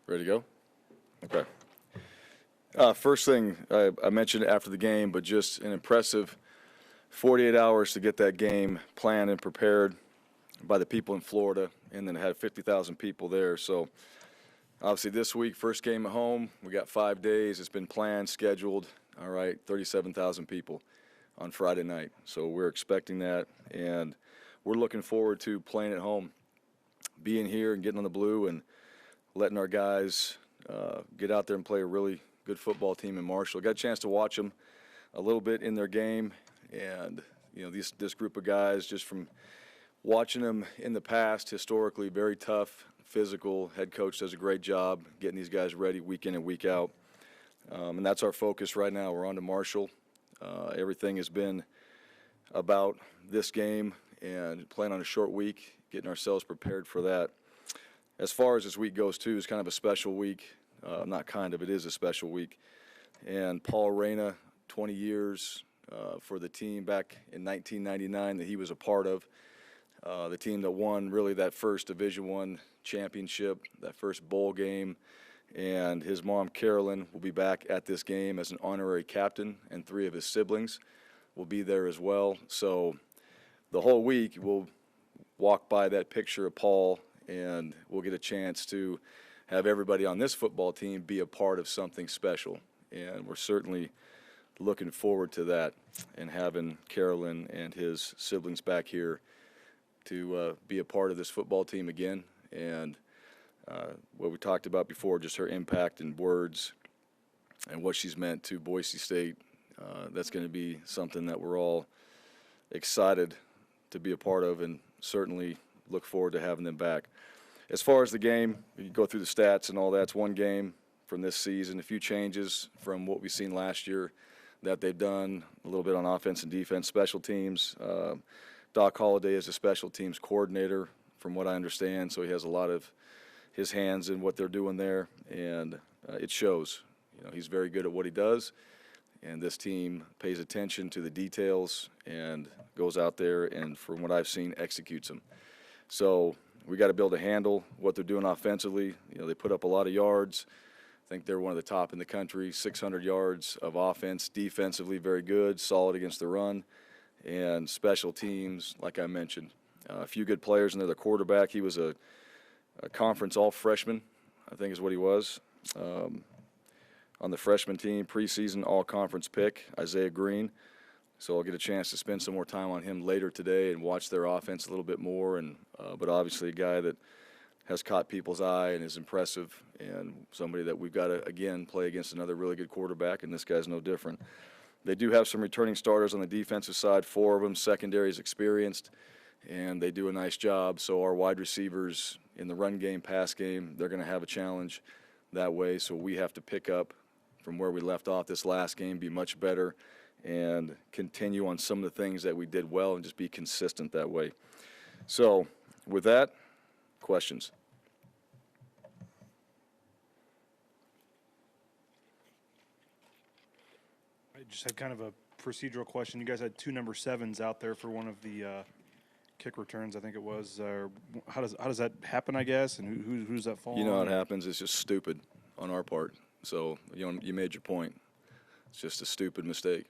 Ready to go? Okay. First thing I mentioned after the game, but just an impressive 48 hours to get that game planned and prepared by the people in Florida, and then it had 50,000 people there. So obviously this week, first game at home, we got 5 days. It's been planned, scheduled. All right, 37,000 people on Friday night. So we're expecting that, and we're looking forward to playing at home, being here and getting on the blue and letting our guys get out there and play a really good football team in Marshall. Got a chance to watch them a little bit in their game, and this group of guys, just from watching them in the past, historically very tough, physical. Head coach does a great job getting these guys ready week in and week out, and that's our focus right now. We're on to Marshall. Everything has been about this game and playing on a short week, getting ourselves prepared for that. As far as this week goes, too, it's kind of a special week. It is a special week. And Paul Reyna, 20 years for the team back in 1999 that he was a part of, the team that won really that first Division I championship, that first bowl game. And his mom, Carolyn, will be back at this game as an honorary captain, and 3 of his siblings will be there as well. So the whole week we'll walk by that picture of Paul, and we'll get a chance to have everybody on this football team be a part of something special. And we're certainly looking forward to that, and having Carolyn and his siblings back here to be a part of this football team again. And what we talked about before, just her impact in words and what she's meant to Boise State, that's going to be something that we're all excited to be a part of, and certainly look forward to having them back. As far as the game, you go through the stats and all that. It's one game from this season. A few changes from what we've seen last year that they've done a little bit on offense and defense, special teams. Doc Holliday is a special teams coordinator, from what I understand, so he has a lot of his hands in what they're doing there, and it shows. He's very good at what he does, and this team pays attention to the details and goes out there and, from what I've seen, executes them. So we got to be able to handle what they're doing offensively. They put up a lot of yards. I think they're one of the top in the country, 600 yards of offense. Defensively, very good, solid against the run. And special teams, like I mentioned, a few good players in there. The quarterback, he was a conference all-freshman, I think is what he was, on the freshman team, preseason all-conference pick, Isaiah Green. So I'll get a chance to spend some more time on him later today and watch their offense a little bit more. And but obviously a guy that has caught people's eye and is impressive, and somebody that we've got to, again, play against another really good quarterback, and this guy's no different. They do have some returning starters on the defensive side, 4 of them. Secondary is experienced, and they do a nice job. So our wide receivers in the run game, pass game, they're going to have a challenge that way. So we have to pick up from where we left off this last game, be much better, and continue on some of the things that we did well and just be consistent that way. So with that, questions? I just had kind of a procedural question. You guys had 2 number 7s out there for one of the kick returns, I think it was. How does that happen, I guess, and who's that fall on? How it happens. It's just stupid on our part. So you made your point. It's just a stupid mistake.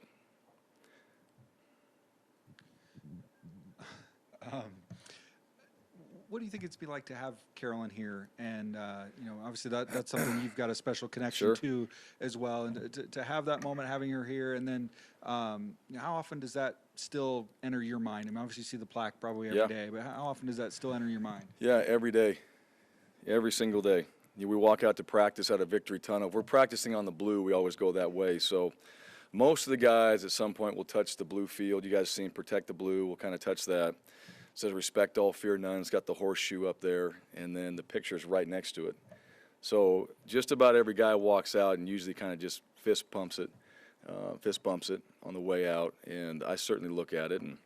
What do you think it's been like to have Carolyn here? And, obviously that's something you've got a special connection to as well. And to have that moment, having her here, and then how often does that still enter your mind? I mean, obviously you see the plaque probably every day, but how often does that still enter your mind? Yeah, every day, every single day. We walk out to practice at a Victory Tunnel. If we're practicing on the blue, we always go that way. So most of the guys at some point will touch the blue field. You guys seen Protect the Blue. We'll kind of touch that. It says respect all, fear none. It's got the horseshoe up there, and then the picture's right next to it. So just about every guy walks out and usually kind of just fist bumps it on the way out, and I certainly look at it and,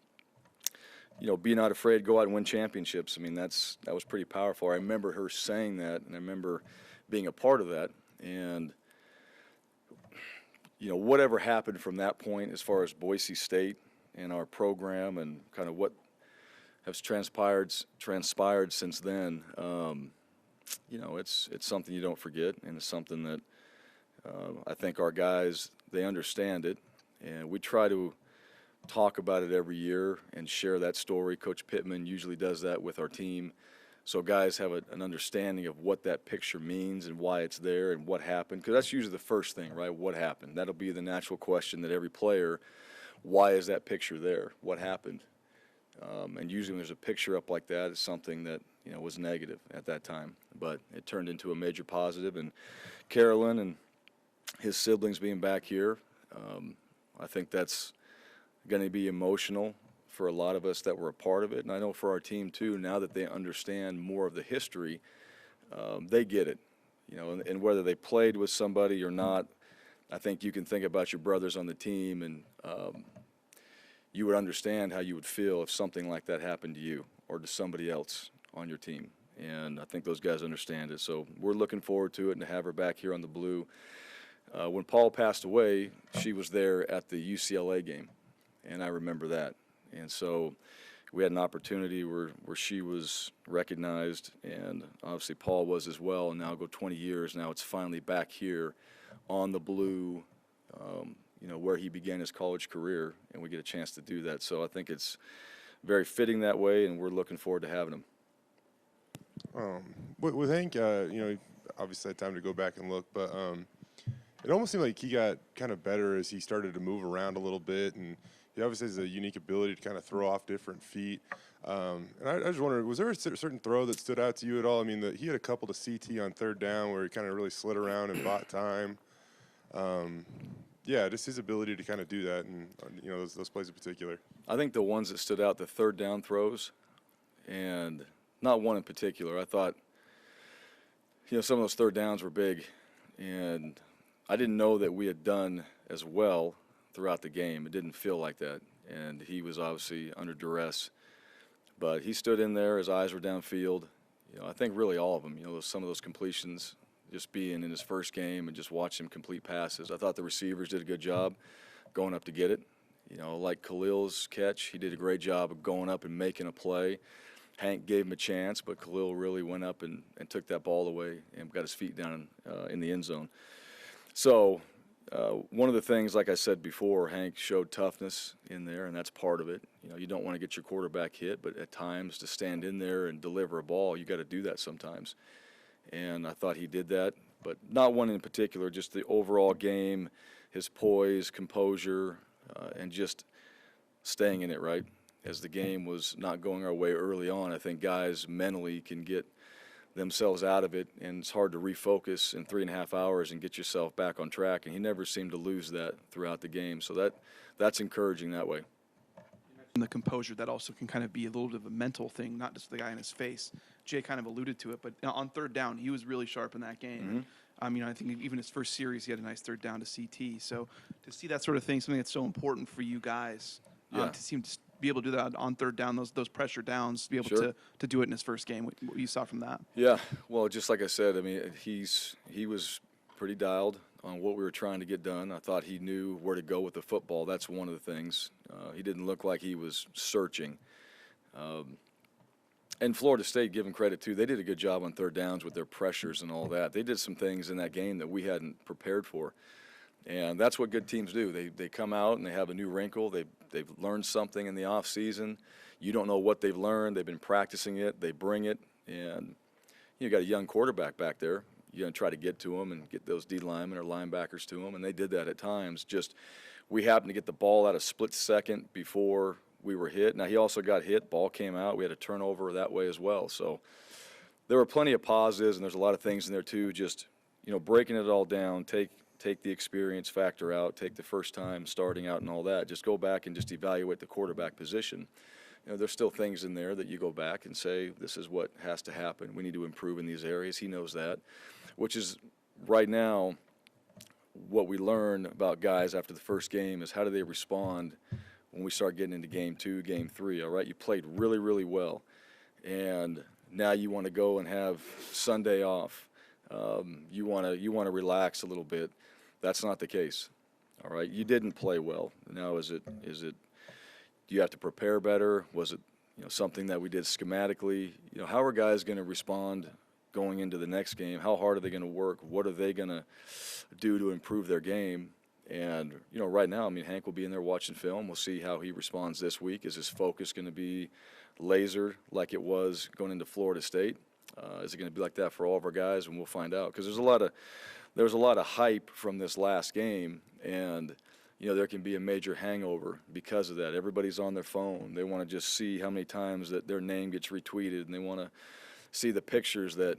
be not afraid, go out and win championships. I mean, that was pretty powerful. I remember her saying that, and I remember being a part of that, and whatever happened from that point as far as Boise State and our program and kind of what has transpired since then, it's something you don't forget, and it's something that I think our guys, they understand it, and we try to talk about it every year and share that story. Coach Pittman usually does that with our team, so guys have an understanding of what that picture means and why it's there and what happened, because that's usually the first thing, right? What happened? That'll be the natural question that every player, why is that picture there? What happened? And usually when there's a picture up like that, it's something that, was negative at that time. But it turned into a major positive. And Carolyn and his siblings being back here, I think that's going to be emotional for a lot of us that were a part of it. And I know for our team, too, now that they understand more of the history, they get it. And whether they played with somebody or not, I think you can think about your brothers on the team, and you would understand how you would feel if something like that happened to you or to somebody else on your team. And I think those guys understand it. So we're looking forward to it and to have her back here on the blue. When Paul passed away, she was there at the UCLA game, and I remember that. And so we had an opportunity where she was recognized, and obviously Paul was as well. And now go 20 years, now it's finally back here on the blue, where he began his college career, and we get a chance to do that. So I think it's very fitting that way, and we're looking forward to having him. With Hank, obviously had time to go back and look, but it almost seemed like he got kind of better as he started to move around a little bit, and he obviously has a unique ability to kind of throw off different feet. And I just wondered, was there a certain throw that stood out to you at all? I mean, he had a couple to CT on third down where he kind of really slid around and bought time. Just his ability to kind of do that, and those plays in particular. I think the ones that stood out, the third down throws, and not one in particular. I thought, some of those third downs were big, and I didn't know that we had done as well throughout the game. It didn't feel like that, and he was obviously under duress. But he stood in there, his eyes were downfield. I think really all of them, some of those completions, just being in his first game and just watch him complete passes. I thought the receivers did a good job going up to get it. Like Khalil's catch, he did a great job of going up and making a play. Hank gave him a chance, but Khalil really went up and took that ball away and got his feet down in the end zone. So one of the things, like I said before, Hank showed toughness in there, and that's part of it. You don't want to get your quarterback hit, but at times to stand in there and deliver a ball, you got to do that sometimes. And I thought he did that, but not one in particular, just the overall game, his poise, composure, and just staying in it, right? As the game was not going our way early on, I think guys mentally can get themselves out of it, and it's hard to refocus in 3.5 hours and get yourself back on track, and he never seemed to lose that throughout the game. So that's encouraging that way. And the composure, that also can kind of be a little bit of a mental thing, not just the guy in his face. Jay kind of alluded to it, but on third down, he was really sharp in that game. Mm-hmm. I think even his first series, he had a nice third down to CT. So to see that sort of thing, something that's so important for you guys, to seem to be able to do that on third down, those pressure downs, to be able to do it in his first game, what you saw from that. Yeah, well, just like I said, he was pretty dialed on what we were trying to get done. I thought he knew where to go with the football. That's one of the things. He didn't look like he was searching. And Florida State, give them credit too, they did a good job on third downs with their pressures and all that. They did some things in that game that we hadn't prepared for. And that's what good teams do. They come out and they have a new wrinkle. They've learned something in the off season. You don't know what they've learned. They've been practicing it. They bring it. And you got a young quarterback back there. You're going to try to get to him and get those D linemen or linebackers to him. And they did that at times. Just we happened to get the ball out a split second before we were hit. Now, he also got hit. Ball came out. We had a turnover that way as well. So there were plenty of positives, and there's a lot of things in there too. Just, breaking it all down, take the experience factor out, take the first time starting out and all that. Just go back and just evaluate the quarterback position. There's still things in there that you go back and say, this is what has to happen. We need to improve in these areas. He knows that, which is right now what we learn about guys after the first game is how do they respond when we start getting into game 2, game 3, all right? You played really, really well, and now you want to go and have Sunday off. You want to relax a little bit. That's not the case, all right? You didn't play well. Now is it do you have to prepare better? Was it something that we did schematically? How are guys going to respond going into the next game. How hard are they going to work? What are they going to do to improve their game? And, right now, I mean, Hank will be in there watching film. We'll see how he responds this week. Is his focus going to be laser like it was going into Florida State? Is it going to be like that for all of our guys? And we'll find out, because there was a lot of hype from this last game, and there can be a major hangover because of that. Everybody's on their phone. They want to just see how many times that their name gets retweeted, and they want to see the pictures that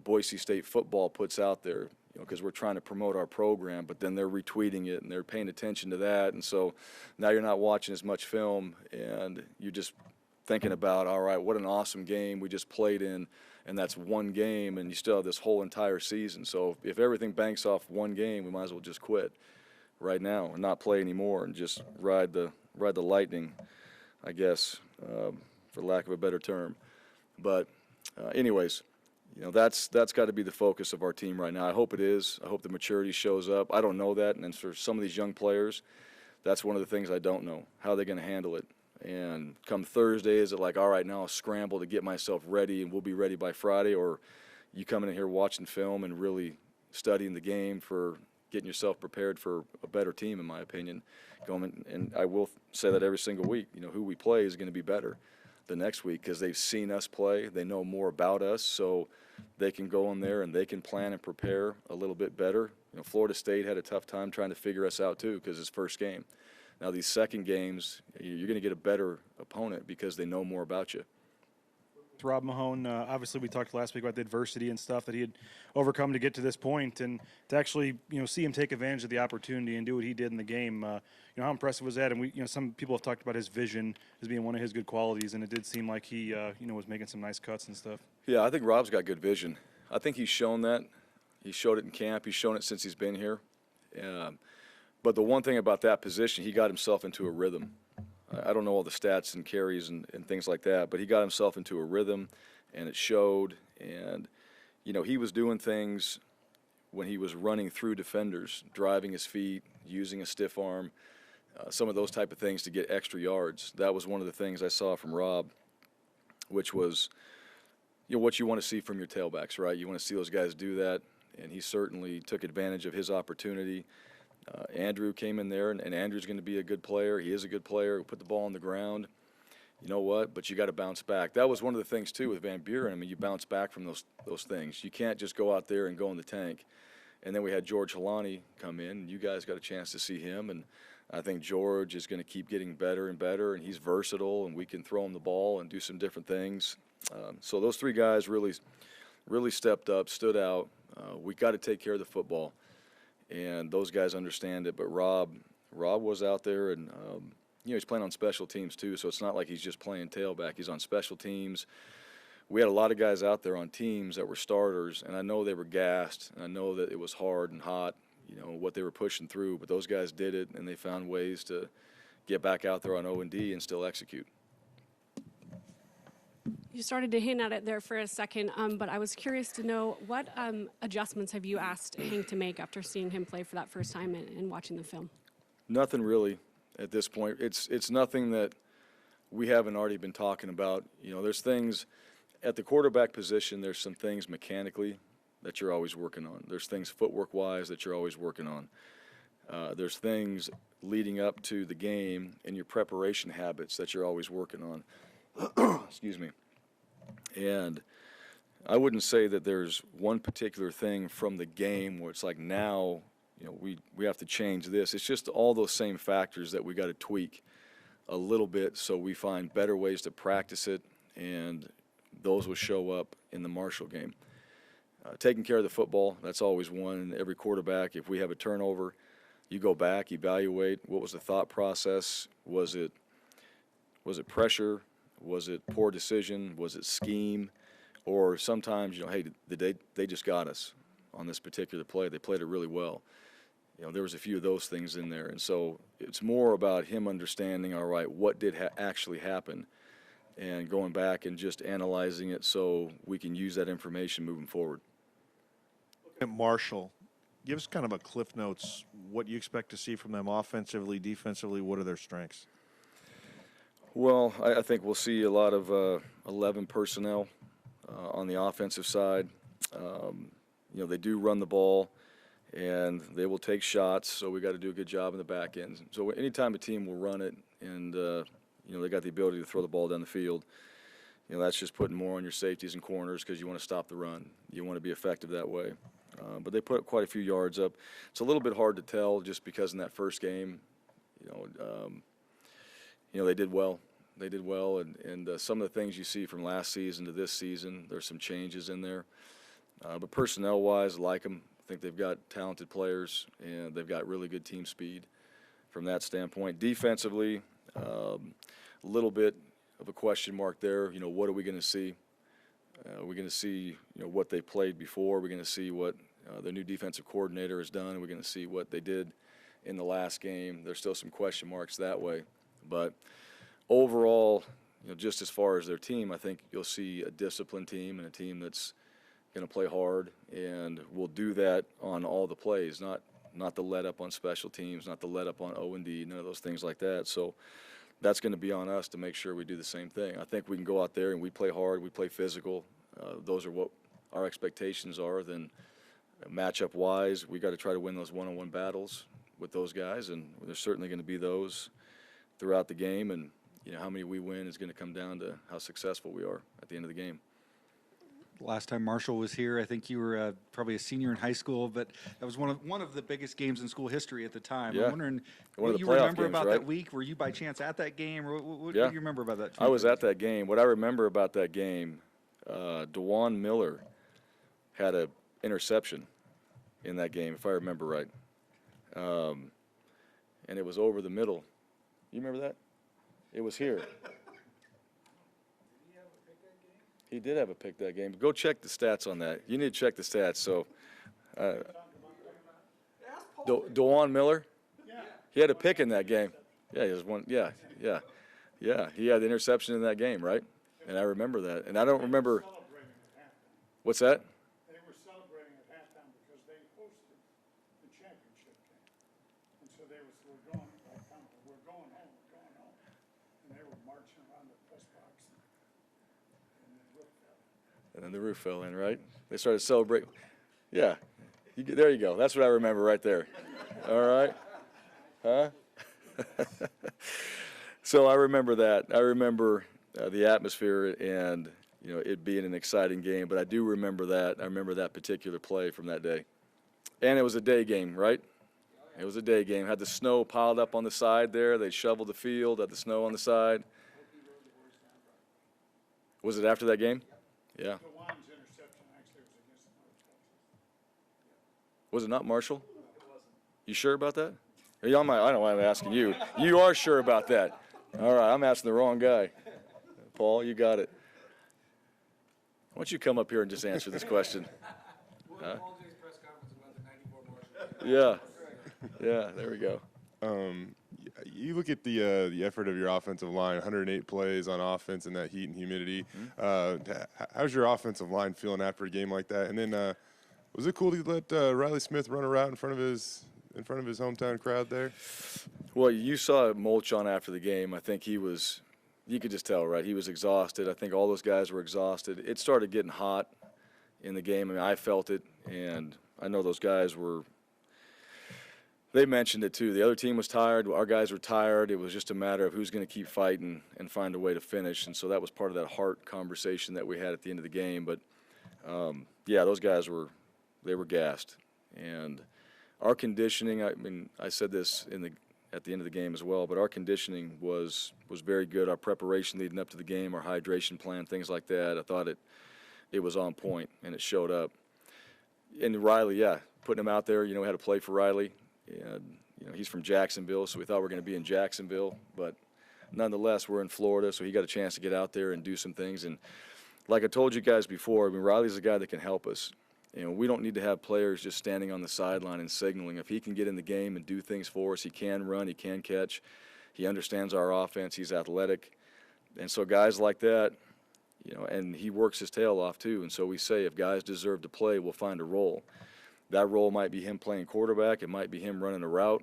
Boise State football puts out there, because we're trying to promote our program, but then they're retweeting it and they're paying attention to that. And so now you're not watching as much film, and you're just thinking about, all right, what an awesome game we just played in, and that's one game, and you still have this whole entire season. So if everything banks off one game, we might as well just quit right now and not play anymore and just ride the lightning, I guess, for lack of a better term. But anyways, that's got to be the focus of our team right now. I hope it is. I hope the maturity shows up. I don't know that, and for some of these young players, that's one of the things I don't know, how they're going to handle it. And come Thursday, is it like, all right, now I'll scramble to get myself ready and we'll be ready by Friday? Or you coming in here watching film and really studying the game for getting yourself prepared for a better team, in my opinion. And I will say that every single week, who we play is going to be better the next week, because they've seen us play. They know more about us, so they can go in there and they can plan and prepare a little bit better. Florida State had a tough time trying to figure us out too, because it's first game. Now these second games, you're going to get a better opponent because they know more about you. Rob Mahone, obviously we talked last week about the adversity and stuff that he had overcome to get to this point, and to actually see him take advantage of the opportunity and do what he did in the game. How impressive was that? And some people have talked about his vision as being one of his good qualities, and it did seem like he was making some nice cuts and stuff. Yeah, I think Rob's got good vision. I think he's shown that. He showed it in camp. He's shown it since he's been here. But the one thing about that position, he got himself into a rhythm. I don't know all the stats and carries and things like that, but he got himself into a rhythm, and it showed. And, he was doing things when he was running through defenders, driving his feet, using a stiff arm, some of those type of things to get extra yards. That was one of the things I saw from Rob, which was, what you want to see from your tailbacks, right? You want to see those guys do that, and he certainly took advantage of his opportunity. Andrew came in there, and Andrew's going to be a good player. He is a good player. He'll put the ball on the ground. You know what? But you got to bounce back. That was one of the things, too, with Van Buren. I mean, you bounce back from those things. You can't just go out there and go in the tank. And then we had George Halani come in, and you guys got a chance to see him. And I think George is going to keep getting better and better, and he's versatile, and we can throw him the ball and do some different things. So those three guys really stepped up, stood out. We got to take care of the football. And those guys understand it, but Rob was out there, and he's playing on special teams too, so it's not like he's just playing tailback. He's on special teams. We had a lot of guys out there on teams that were starters, and I know they were gassed, and I know that it was hard and hot, what they were pushing through, but those guys did it, and they found ways to get back out there on O&D and still execute. You started to hint at it there for a second, but I was curious to know what adjustments have you asked Hank to make after seeing him play for that first time and watching the film? Nothing really at this point. It's nothing that we haven't already been talking about. There's things at the quarterback position, there's some things mechanically that you're always working on. There's things footwork-wise that you're always working on. There's things leading up to the game and your preparation habits that you're always working on. Excuse me. And I wouldn't say that there's one particular thing from the game where it's like now, we have to change this. It's just all those same factors that we got to tweak a little bit so we find better ways to practice it, and those will show up in the Marshall game. Taking care of the football, that's always one. Every quarterback, if we have a turnover, you go back, evaluate what was the thought process. Was it pressure? Was it poor decision? Was it scheme? Or sometimes, hey, they just got us on this particular play. They played it really well. There was a few of those things in there. And so it's more about him understanding, all right, what did actually happen, and going back and just analyzing it so we can use that information moving forward. At Marshall, give us kind of a Cliff Notes, what you expect to see from them offensively, defensively. What are their strengths? Well, I think we'll see a lot of 11 personnel on the offensive side. They do run the ball, and they will take shots, so we got to do a good job in the back end. So anytime a team will run it and, they got the ability to throw the ball down the field, that's just putting more on your safeties and corners because you want to stop the run. You want to be effective that way. But they put quite a few yards up. It's a little bit hard to tell just because in that first game, they did well. They did well, and some of the things you see from last season to this season, there's some changes in there. But personnel-wise, I like them. I think they've got talented players, and they've got really good team speed from that standpoint. Defensively, a little bit of a question mark there. What are we going to see? Are we going to see, what they played before? Are we going to see what the new defensive coordinator has done? Are we going to see what they did in the last game? There's still some question marks that way. But overall, just as far as their team, I think you'll see a disciplined team and a team that's going to play hard, and we'll do that on all the plays, not the let up on special teams, not the let up on O&D, none of those things like that. So that's going to be on us to make sure we do the same thing. I think we can go out there and we play hard, we play physical. Those are what our expectations are. Then matchup-wise, we got to try to win those one-on-one battles with those guys, and there's certainly going to be those throughout the game. And how many we win is going to come down to how successful we are at the end of the game. Last time Marshall was here, I think you were probably a senior in high school, but that was one of the biggest games in school history at the time. Yeah. I'm wondering One of what the you playoff remember games, about right? that week. Were you by chance at that game, or what Yeah. do you remember about that? I was at that game. What I remember about that game, DeJuan Miller had an interception in that game, if I remember right. And it was over the middle. You remember that? It was here. He did have a pick that game. Go check the stats on that. You need to check the stats. So, DeJuan Miller, he had a pick in that game. Yeah, he was one. Yeah. He had the interception in that game, right? And I remember that. And I don't remember. What's that? They were celebrating at halftime because they hosted the championship game, and so they were going like, we're going home, and they were marching around the press box. And then the roof fell in, right? They started celebrating. Yeah. There you go. That's what I remember right there. All right? Huh? So I remember that. I remember the atmosphere and, it being an exciting game. But I do remember that. I remember that particular play from that day. And it was a day game, right? It was a day game. Had the snow piled up on the side there. They shoveled the field, had the snow on the side. Was it after that game? Yeah. DeJuan's interception actually was against North Texas. Was it not Marshall? It wasn't. You sure about that? I don't know why I'm asking you. You are sure about that. All right, I'm asking the wrong guy. Paul, you got it. Why don't you come up here and just answer this question? Huh? Yeah. Yeah, there we go. You look at the effort of your offensive line, 108 plays on offense in that heat and humidity. How's your offensive line feeling after a game like that? And then, was it cool to let Riley Smith run a route in front of his hometown crowd there? Well, you saw Mulch on after the game. I think you could just tell, right? He was exhausted. I think all those guys were exhausted. It started getting hot in the game. I mean, I felt it, and I know those guys were. They mentioned it too. The other team was tired. Our guys were tired. It was just a matter of who's going to keep fighting and find a way to finish. And so that was part of that heart conversation that we had at the end of the game. But yeah, those guys were gassed. And our conditioning. I mean, I said this at the end of the game as well. But our conditioning was very good. Our preparation leading up to the game, our hydration plan, things like that. I thought it was on point and it showed up. And Riley, yeah, putting him out there. We had to play for Riley. And, he's from Jacksonville, so we thought we were going to be in Jacksonville. But nonetheless, we're in Florida, so he got a chance to get out there and do some things. And like I told you guys before, I mean, Riley's a guy that can help us. We don't need to have players just standing on the sideline and signaling. If he can get in the game and do things for us, he can run, he can catch. He understands our offense. He's athletic. And so guys like that, and he works his tail off too. And so we say if guys deserve to play, we'll find a role. That role might be him playing quarterback. It might be him running a route,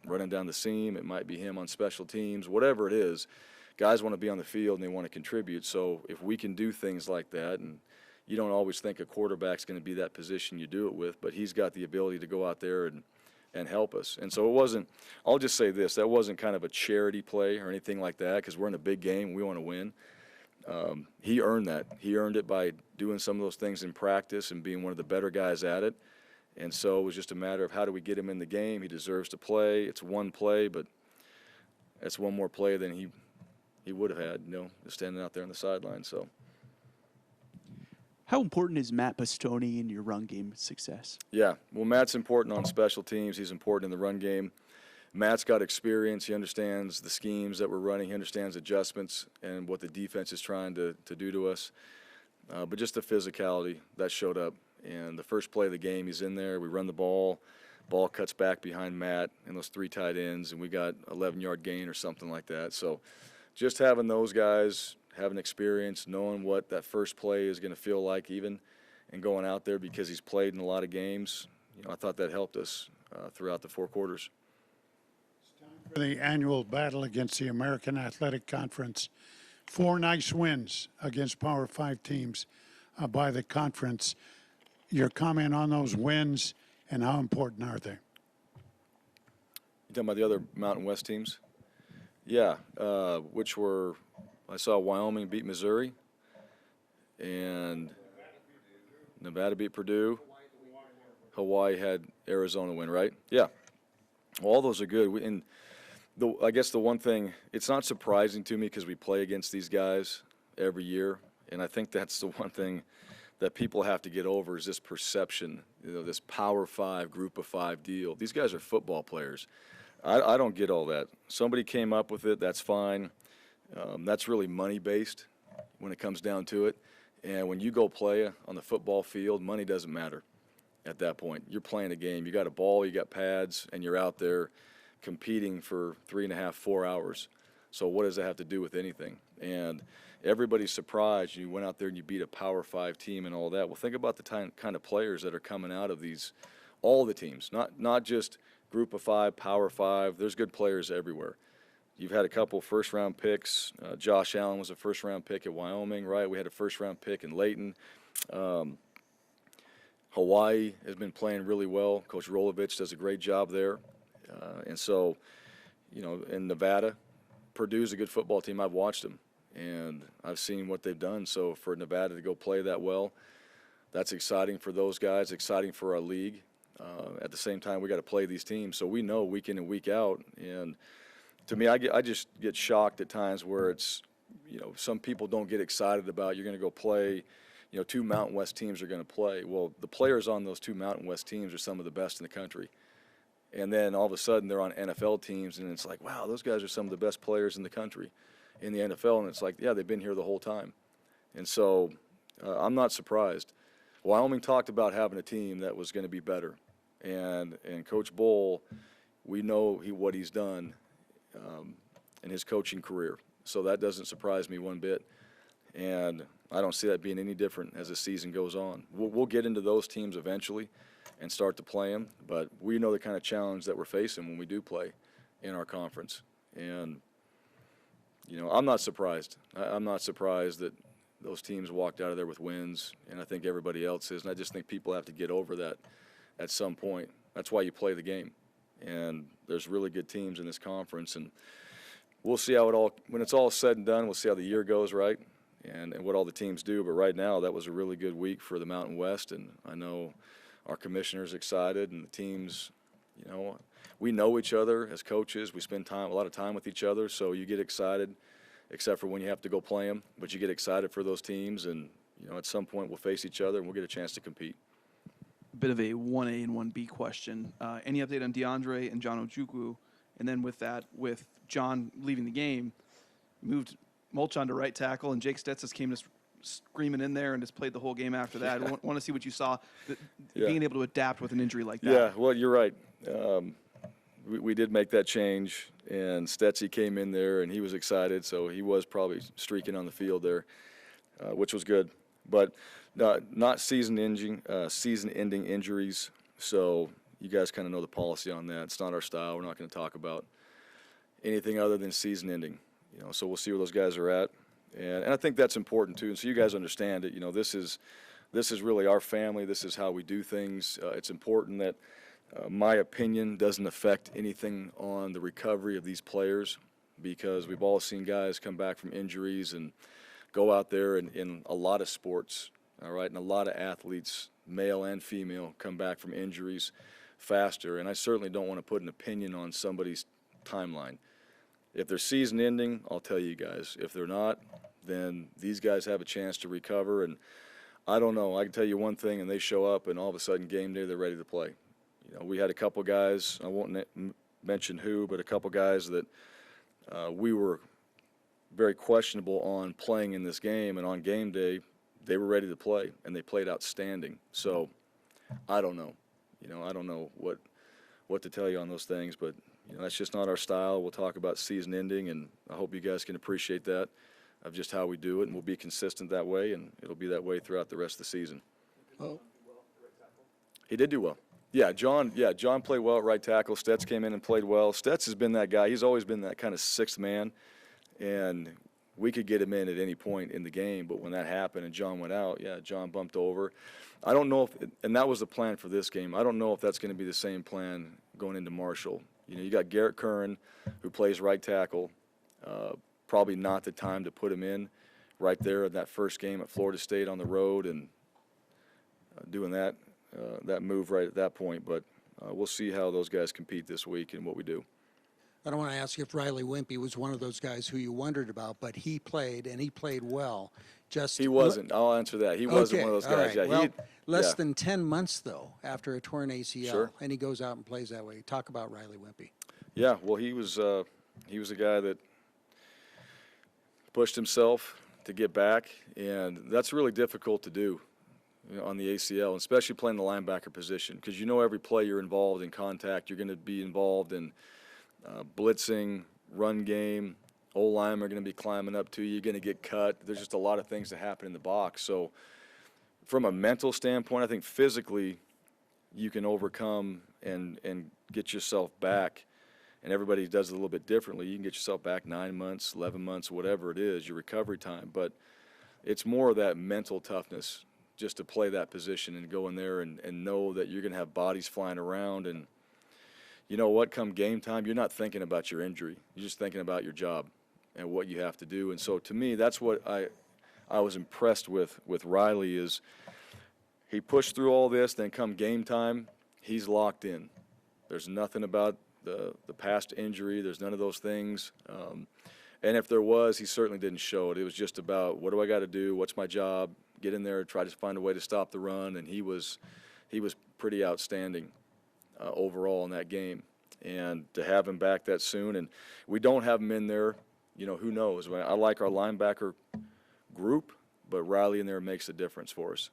running down the seam. It might be him on special teams. Whatever it is, guys want to be on the field and they want to contribute. So if we can do things like that and, you don't always think a quarterback's going to be that position you do it with, but he's got the ability to go out there and help us. And so it wasn't, I'll just say this, that wasn't kind of a charity play or anything like that, because we're in a big game, we want to win. He earned that. He earned it by doing some of those things in practice and being one of the better guys at it. And so it was just a matter of how do we get him in the game. He deserves to play. It's one play, but that's one more play than he would have had, just standing out there on the sideline. So, how important is Matt Pistone in your run game success? yeah, well, Matt's important on special teams. He's important in the run game. Matt's got experience. He understands the schemes that we're running. He understands adjustments and what the defense is trying to do to us. But just the physicality, that showed up. And the first play of the game, he's in there. We run the ball. Ball cuts back behind Matt and those 3 tight ends, and we got 11-yard gain or something like that. So just having those guys, having experience, knowing what that first play is going to feel like even, and going out there because he's played in a lot of games, I thought that helped us throughout the 4 quarters. For the annual battle against the American Athletic Conference, 4 nice wins against Power 5 teams by the conference. Your comment on those wins and how important are they? You talking about the other Mountain West teams? Yeah, which were, I saw Wyoming beat Missouri, and Nevada beat Purdue. Hawaii had Arizona win, right? Yeah. Well, all those are good. And I guess the one thing, it's not surprising to me because we play against these guys every year, and I think that's the one thing that people have to get over is this perception, this Power 5, Group of 5 deal. These guys are football players. I don't get all that. Somebody came up with it, that's fine. That's really money-based when it comes down to it. And when you go play on the football field, money doesn't matter at that point. You're playing a game. You got a ball, you got pads, and you're out there competing for 3.5, 4 hours. So what does that have to do with anything? And everybody's surprised you went out there and you beat a Power 5 team and all that. Well, think about the kind of players that are coming out of these, all the teams, not just Group of 5, Power 5. There's good players everywhere. You've had a couple first-round picks. Josh Allen was a first-round pick at Wyoming, right? We had a first-round pick in Layton. Hawaii has been playing really well. Coach Rolovich does a great job there. And so, in Nevada, Purdue's a good football team. I've watched them, and I've seen what they've done. So for Nevada to go play that well, that's exciting for those guys, exciting for our league. At the same time, we got to play these teams. So we know week in and week out. And to me, I just get shocked at times where it's, some people don't get excited about you're going to go play, 2 Mountain West teams are going to play. Well, the players on those 2 Mountain West teams are some of the best in the country. And then all of a sudden they're on NFL teams, and it's like, wow, those guys are some of the best players in the country in the NFL. And it's like, yeah, they've been here the whole time. And so I'm not surprised. Wyoming talked about having a team that was going to be better. And Coach Bull, we know what he's done in his coaching career. So that doesn't surprise me one bit. And I don't see that being any different as the season goes on. We'll get into those teams eventually and start to play them, but we know the kind of challenge that we're facing when we do play in our conference. And, I'm not surprised. I'm not surprised that those teams walked out of there with wins, and I think everybody else is. And I just think people have to get over that at some point. That's why you play the game. And there's really good teams in this conference, and we'll see how when it's all said and done, we'll see how the year goes, right? And what all the teams do. But right now, that was a really good week for the Mountain West, and I know our commissioner's excited, and the teams, we know each other as coaches. We spend a lot of time with each other, so you get excited, except for when you have to go play them. But you get excited for those teams, and, at some point we'll face each other, and we'll get a chance to compete. Bit of a 1A and 1B question. Any update on DeAndre and John Ojukwu? And then with John leaving the game, moved Molchon to right tackle, and Jake Stetsis came to screaming in there and just played the whole game after that. I want to see what you saw, being able to adapt with an injury like that. Yeah, well, you're right. We did make that change, and Stetsy came in there, and he was excited, so he was probably streaking on the field there, which was good. But not season-ending injuries, so you guys kind of know the policy on that. It's not our style. We're not going to talk about anything other than season-ending. So we'll see where those guys are at. And I think that's important, too. And so you guys understand it. This is this is really our family. This is how we do things. It's important that my opinion doesn't affect anything on the recovery of these players, because we've all seen guys come back from injuries and go out there in a lot of sports, all right, and a lot of athletes, male and female, come back from injuries faster. And I certainly don't want to put an opinion on somebody's timeline. If they're season ending, I'll tell you guys. If they're not, then these guys have a chance to recover. And I don't know. I can tell you one thing, and they show up, and all of a sudden game day they're ready to play. You know, we had a couple guys, I won't mention who, but a couple guys that we were very questionable on playing in this game, and on game day they were ready to play, and they played outstanding. So I don't know. You know, I don't know what to tell you on those things, but you know, that's just not our style. We'll talk about season ending, and I hope you guys can appreciate that, of just how we do it, and we'll be consistent that way, and it'll be that way throughout the rest of the season. Oh. He did do well. Yeah, John played well at right tackle. Stets came in and played well. Stets has been that guy. He's always been that kind of sixth man, and we could get him in at any point in the game, but when that happened and John went out, yeah, John bumped over. I don't know if, and that was the plan for this game. I don't know if that's going to be the same plan going into Marshall. You know, you got Garrett Curran, who plays right tackle. Probably not the time to put him in right there in that first game at Florida State on the road and doing that move right at that point. But we'll see how those guys compete this week and what we do. I don't want to ask if Riley Wimpy was one of those guys who you wondered about, but he played, and he played well. He wasn't. I'll answer that. He wasn't one of those guys. Right. Yeah, well, less than 10 months, though, after a torn ACL, Sure. and he goes out and plays that way. Talk about Riley Wimpy. Yeah, well, he was a guy that pushed himself to get back, and that's really difficult to do, you know, on the ACL, especially playing the linebacker position, because you know every play you're involved in contact, you're going to be involved in blitzing, run game, O-line are going to be climbing up to you, you're going to get cut. There's just a lot of things that happen in the box. So from a mental standpoint, I think physically you can overcome and get yourself back, and everybody does it a little bit differently. You can get yourself back 9 months, 11 months, whatever it is, your recovery time. But it's more of that mental toughness just to play that position and go in there and know that you're going to have bodies flying around. And you know what, come game time, you're not thinking about your injury. You're just thinking about your job and what you have to do. And so to me, that's what I was impressed with Riley, is he pushed through all this, then come game time, he's locked in. There's nothing about the past injury. There's none of those things. And if there was, he certainly didn't show it. It was just about, what do I got to do? What's my job? Get in there, try to find a way to stop the run. And he was pretty outstanding overall in that game. And to have him back that soon, and we don't have him in there, you know, who knows? I like our linebacker group, but Riley in there makes a difference for us.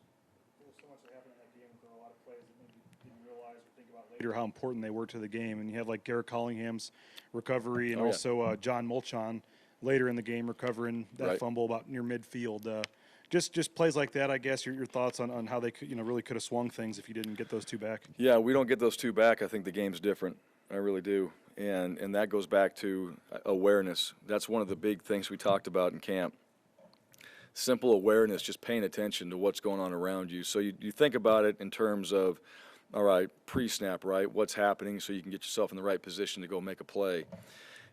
So much that happened in that game with a lot of plays that maybe didn't realize or think about later how important they were to the game. And you have like Garrett Collingham's recovery, and also John Mulchon later in the game recovering that fumble about near midfield. Just plays like that, I guess. Your thoughts on how they could, really could have swung things if you didn't get those two back. Yeah, we don't get those two back. I think the game's different. I really do. And that goes back to awareness. That's one of the big things we talked about in camp. Simple awareness, just paying attention to what's going on around you. So you think about it in terms of, all right, pre-snap, right? What's happening so you can get yourself in the right position to go make a play.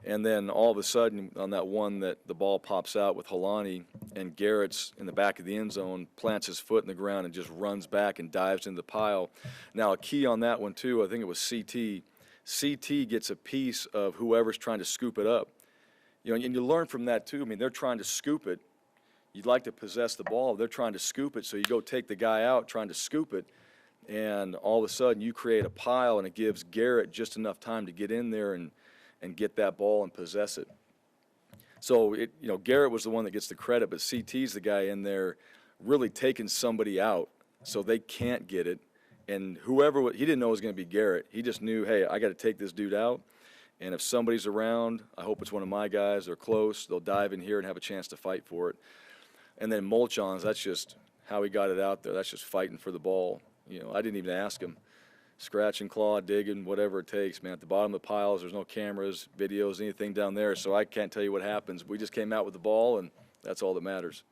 And then all of a sudden on that one that the ball pops out with Helani and Garrett's in the back of the end zone, plants his foot in the ground and just runs back and dives into the pile. Now a key on that one too, I think it was CT. CT gets a piece of whoever's trying to scoop it up. And you learn from that too. I mean, they're trying to scoop it. You'd like to possess the ball. They're trying to scoop it, so you go take the guy out trying to scoop it, and all of a sudden you create a pile, and it gives Garrett just enough time to get in there and get that ball and possess it. So, Garrett was the one that gets the credit, but CT's the guy in there really taking somebody out so they can't get it. And he didn't know it was going to be Garrett. He just knew, hey, I got to take this dude out. And if somebody's around, I hope it's one of my guys. They're close. They'll dive in here and have a chance to fight for it. And then Mulchon's, that's just how he got it out there. That's just fighting for the ball. I didn't even ask him. Scratch and claw, digging, whatever it takes, man. At the bottom of the piles, there's no cameras, videos, anything down there, so I can't tell you what happens. We just came out with the ball, and that's all that matters.